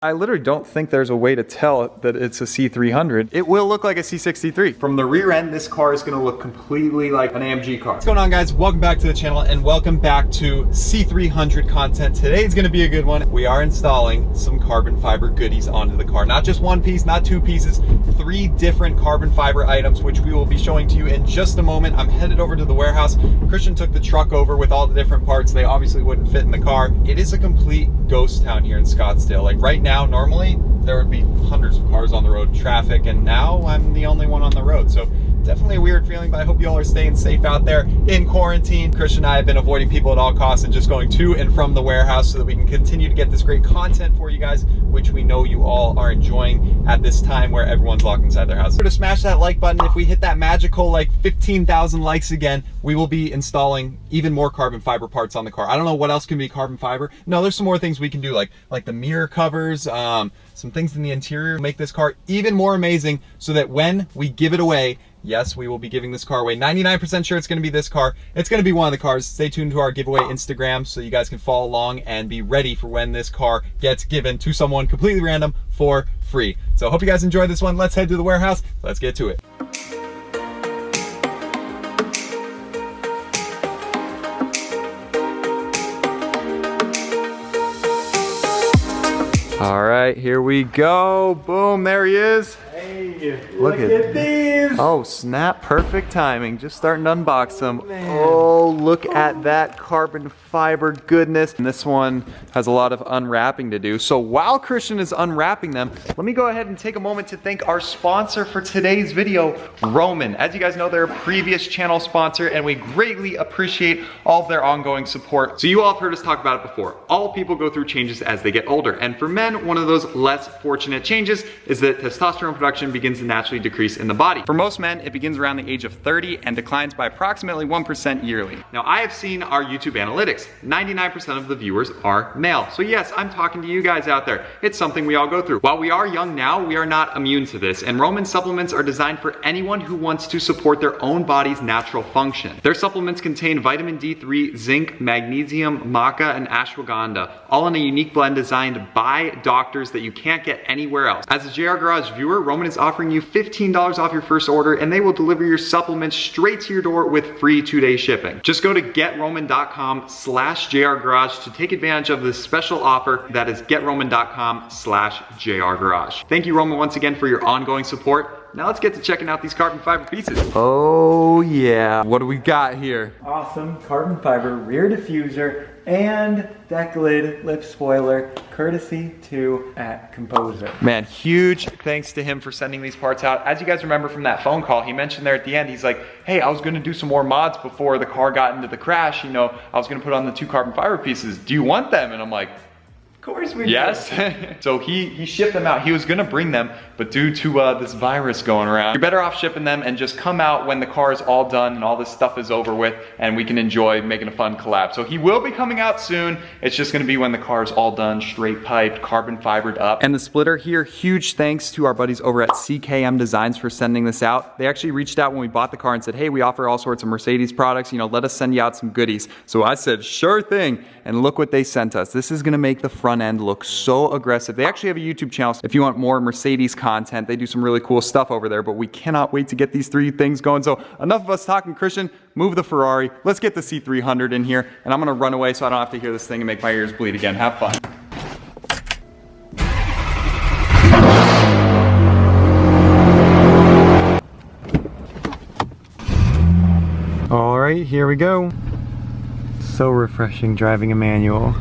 I literally don't think there's a way to tell that it's a C300. It will look like a C63. From the rear end, this car is gonna look completely like an AMG car. What's going on, guys? Welcome back to the channel and welcome back to C300 content. Today's gonna be a good one. We are installing some carbon fiber goodies onto the car. Not just one piece, not two pieces, 3 different carbon fiber items, which we will be showing to you in just a moment. I'm headed over to the warehouse. Christian took the truck over with all the different parts. They obviously wouldn't fit in the car. It is a complete ghost town here in Scottsdale. Like right now, normally there would be hundreds of cars on the road, traffic, and now I'm the only one on the road. So definitely a weird feeling, but I hope you all are staying safe out there in quarantine. Christian and I have been avoiding people at all costs and just going to and from the warehouse so that we can continue to get this great content for you guys, which we know you all are enjoying at this time where everyone's locked inside their house. So to smash that like button, if we hit that magical like 15,000 likes again, we will be installing even more carbon fiber parts on the car. I don't know what else can be carbon fiber. No, there's some more things we can do, like the mirror covers, some things in the interior, make this car even more amazing so that when we give it away, yes, we will be giving this car away. 99% sure it's gonna be this car. It's gonna be one of the cars. Stay tuned to our giveaway Instagram so you guys can follow along and be ready for when this car gets given to someone completely random for free. So I hope you guys enjoyed this one. Let's head to the warehouse. Let's get to it. All right, here we go. Boom, there he is. Hey, look at these. Oh, snap, perfect timing. Just starting to unbox them. Oh, look at that carbon fiber goodness. And this one has a lot of unwrapping to do. So while Christian is unwrapping them, let me go ahead and take a moment to thank our sponsor for today's video, Roman. As you guys know, they're a previous channel sponsor and we greatly appreciate all of their ongoing support. So you all have heard us talk about it before. All people go through changes as they get older. And for men, one of those less fortunate changes is that testosterone production begins to naturally decrease in the body. For most men, it begins around the age of 30 and declines by approximately 1% yearly. Now, I have seen our YouTube analytics. 99% of the viewers are male. So yes, I'm talking to you guys out there. It's something we all go through. While we are young now, we are not immune to this, and Roman supplements are designed for anyone who wants to support their own body's natural function. Their supplements contain vitamin D3, zinc, magnesium, maca, and ashwagandha, all in a unique blend designed by doctors that you can't get anywhere else. As a JR Garage viewer, Roman is offering you $15 off your first order, and they will deliver your supplements straight to your door with free 2-day shipping. Just go to getroman.com/JRGarage to take advantage of this special offer. That is getroman.com/JRGarage. Thank you, Roman, once again for your ongoing support. Now let's get to checking out these carbon fiber pieces. Oh yeah, what do we got here? Awesome carbon fiber rear diffuser and deck lid lip spoiler, courtesy to @Composer. Man, huge thanks to him for sending these parts out. As you guys remember from that phone call, he mentioned there at the end, he's like, hey, I was gonna do some more mods before the car got into the crash. You know, I was gonna put on the 2 carbon fiber pieces. Do you want them? And I'm like, Of course we do. yes. So he shipped them out. He was gonna bring them, but due to this virus going around, you're better off shipping them and just come out when the car is all done and all this stuff is over with and we can enjoy making a fun collab. So he will be coming out soon. It's just gonna be when the car is all done, straight piped, carbon fibered up. And the splitter here, huge thanks to our buddies over at CKM Designs for sending this out. They actually reached out when we bought the car and said, hey, we offer all sorts of Mercedes products, you know, let us send you out some goodies. So I said, sure thing. And look what they sent us. This is gonna make the front end look so aggressive. They actually have a YouTube channel. If you want more Mercedes content, they do some really cool stuff over there, but we cannot wait to get these 3 things going. So enough of us talking. Christian, move the Ferrari. Let's get the C300 in here, and I'm gonna run away so I don't have to hear this thing and make my ears bleed again. Have fun. All right, here we go. So refreshing driving a manual.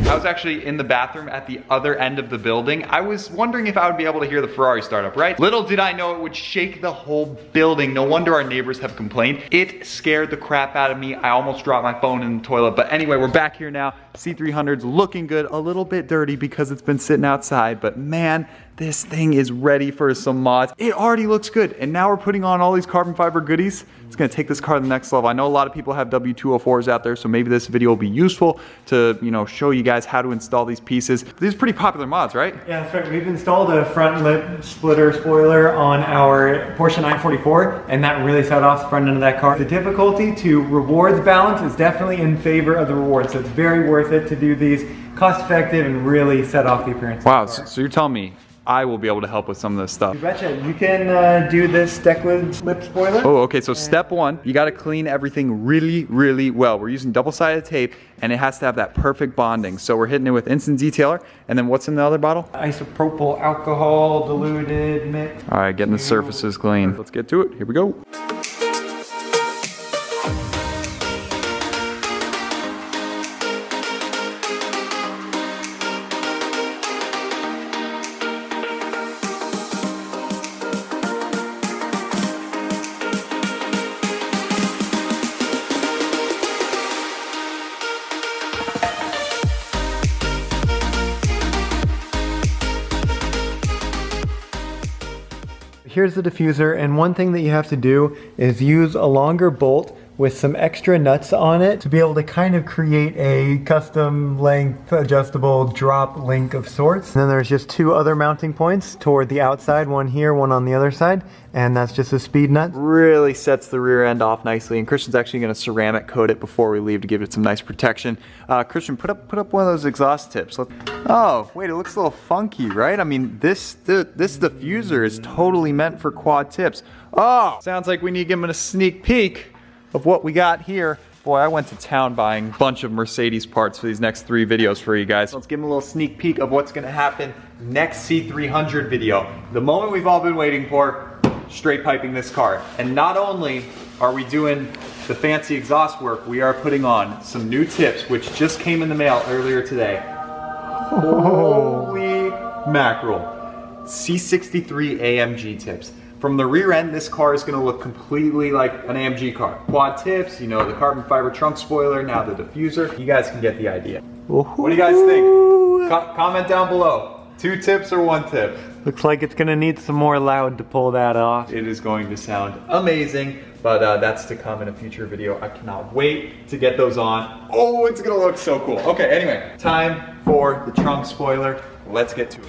I was actually in the bathroom at the other end of the building. I was wondering if I would be able to hear the Ferrari start up, right? Little did I know it would shake the whole building. No wonder our neighbors have complained. It scared the crap out of me. I almost dropped my phone in the toilet. But anyway, we're back here now. C300's looking good, a little bit dirty because it's been sitting outside, but man, this thing is ready for some mods. It already looks good, and now we're putting on all these carbon fiber goodies. It's gonna take this car to the next level. I know a lot of people have W204s out there, so maybe this video will be useful to, you know, show you guys how to install these pieces. These are pretty popular mods, right? Yeah, that's right. We've installed a front lip splitter spoiler on our Porsche 944, and that really set off the front end of that car. The difficulty to rewards balance is definitely in favor of the rewards, so it's very worth it to do these, cost effective, and really set off the appearance. Wow, so you're telling me I will be able to help with some of this stuff. You betcha. You can do this Decklid lip spoiler. Oh, okay, so step one, you gotta clean everything really, really well. We're using double-sided tape, and it has to have that perfect bonding. So we're hitting it with Instant Detailer, and then what's in the other bottle? Isopropyl alcohol diluted mix. All right, getting the surfaces clean. Let's get to it, here we go. Here's the diffuser, and one thing that you have to do is use a longer bolt with some extra nuts on it to be able to kind of create a custom length adjustable drop link of sorts. And then there's just two other mounting points toward the outside, one here, one on the other side, and that's just a speed nut. Really sets the rear end off nicely, and Christian's actually gonna ceramic coat it before we leave to give it some nice protection. Christian, put up one of those exhaust tips. Oh, wait, it looks a little funky, right? I mean, this diffuser is totally meant for quad tips. Oh, sounds like we need to give him a sneak peek of what we got here. Boy, I went to town buying a bunch of Mercedes parts for these next 3 videos for you guys. Let's give them a little sneak peek of what's gonna happen next C300 video. The moment we've all been waiting for, straight piping this car. And not only are we doing the fancy exhaust work, we are putting on some new tips, which just came in the mail earlier today. Holy mackerel. C63 AMG tips. From the rear end, this car is going to look completely like an AMG car. Quad tips, you know, the carbon fiber trunk spoiler, now the diffuser. You guys can get the idea. What do you guys think? Comment down below. 2 tips or 1 tip? Looks like it's gonna need some more loud to pull that off. It is going to sound amazing, but that's to come in a future video. I cannot wait to get those on. Oh, it's gonna look so cool. Okay, anyway, time for the trunk spoiler. Let's get to it.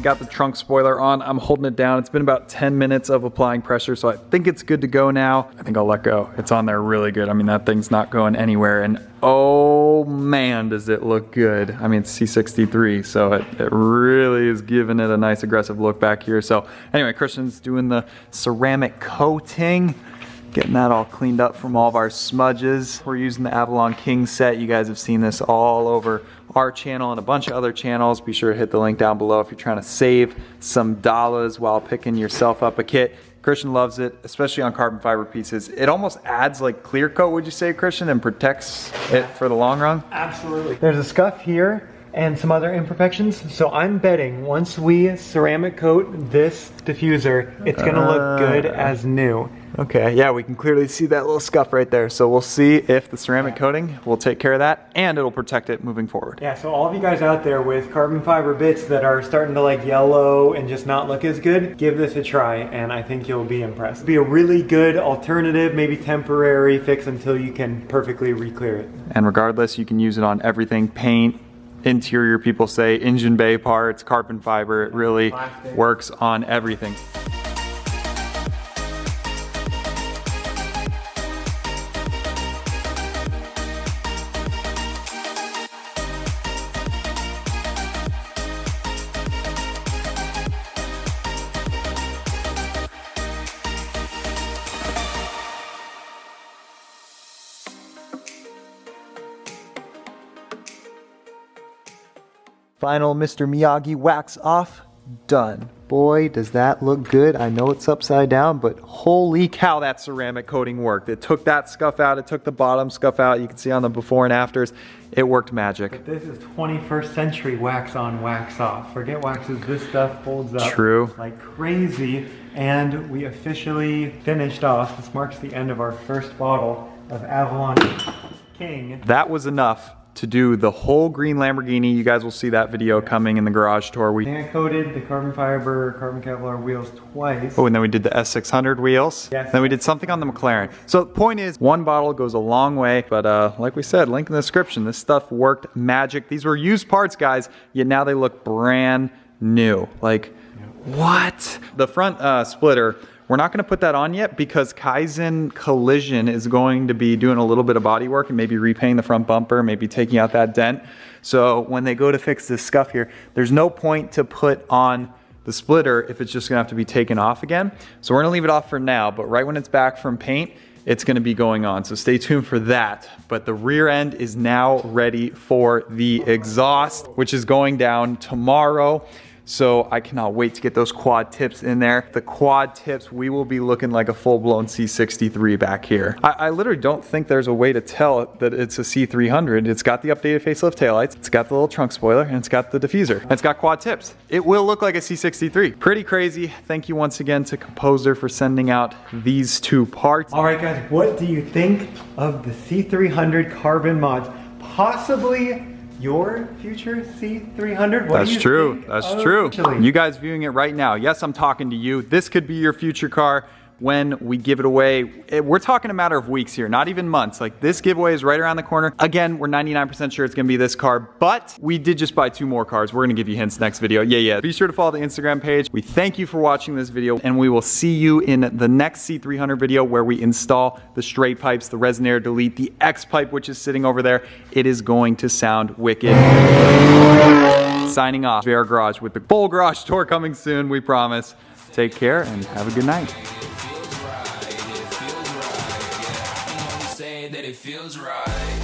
Got the trunk spoiler on. I'm holding it down. It's been about 10 minutes of applying pressure, so I think it's good to go now. I think I'll let go. It's on there really good. I mean, that thing's not going anywhere, and oh man, does it look good. I mean, it's C63, so it really is giving it a nice aggressive look back here. So anyway, Christian's doing the ceramic coating, getting that all cleaned up from all of our smudges. We're using the Avalon King set. You guys have seen this all over our channel and a bunch of other channels. Be sure to hit the link down below if you're trying to save some dollars while picking yourself up a kit. Christian loves it, especially on carbon fiber pieces. It almost adds like clear coat, would you say, Christian, and protects it for the long run? Absolutely. There's a scuff here and some other imperfections. So I'm betting once we ceramic coat this diffuser, it's gonna look good as new. Okay, yeah, we can clearly see that little scuff right there. So we'll see if the ceramic coating will take care of that and it'll protect it moving forward. Yeah, so all of you guys out there with carbon fiber bits that are starting to like yellow and just not look as good, give this a try and I think you'll be impressed. It'll be a really good alternative, maybe temporary fix until you can perfectly re-clear it. And regardless, you can use it on everything, paint, interior, people say, engine bay parts, carbon fiber. It really works on everything. Final Mr. Miyagi wax off, done. boy, does that look good. I know it's upside down, but holy cow, that ceramic coating worked. It took that scuff out, it took the bottom scuff out. You can see on the before and afters, it worked magic. But this is 21st century wax on, wax off. Forget waxes, this stuff folds up like crazy. And we officially finished off. This marks the end of our first bottle of Avalon King. That was enough to do the whole green Lamborghini. You guys will see that video coming in the garage tour. We hand coated the carbon fiber, carbon Kevlar wheels twice. Oh, and then we did the S600 wheels. Yes. Then we did something on the McLaren. So the point is, one bottle goes a long way, but like we said, link in the description. This stuff worked magic. These were used parts, guys, yet now they look brand new. Like, what? The front splitter, we're not gonna put that on yet because Kaizen Collision is going to be doing a little bit of body work and maybe repainting the front bumper, maybe taking out that dent. So when they go to fix this scuff here, there's no point to put on the splitter if it's just gonna have to be taken off again. So we're gonna leave it off for now, but right when it's back from paint, it's gonna be going on. So stay tuned for that. But the rear end is now ready for the exhaust, which is going down tomorrow. So I cannot wait to get those quad tips in there. The quad tips, we will be looking like a full-blown C63 back here. I literally don't think there's a way to tell that it's a C300. It's got the updated facelift taillights, it's got the little trunk spoiler, and it's got the diffuser, and it's got quad tips. It will look like a C63. Pretty crazy. Thank you once again to Composer for sending out these two parts. All right, guys, what do you think of the C300 carbon mods? Possibly your future C300? That's true. That's true. You guys viewing it right now. Yes, I'm talking to you. This could be your future car when we give it away. We're talking a matter of weeks here, not even months. Like, this giveaway is right around the corner. Again, we're 99% sure it's gonna be this car, but we did just buy 2 more cars. We're gonna give you hints next video. Yeah. Be sure to follow the Instagram page. We thank you for watching this video, and we will see you in the next C300 video where we install the straight pipes, the resonator delete, the X pipe, which is sitting over there. It is going to sound wicked. Signing off, VR Garage with the full garage tour coming soon, we promise. Take care and have a good night. That it feels right.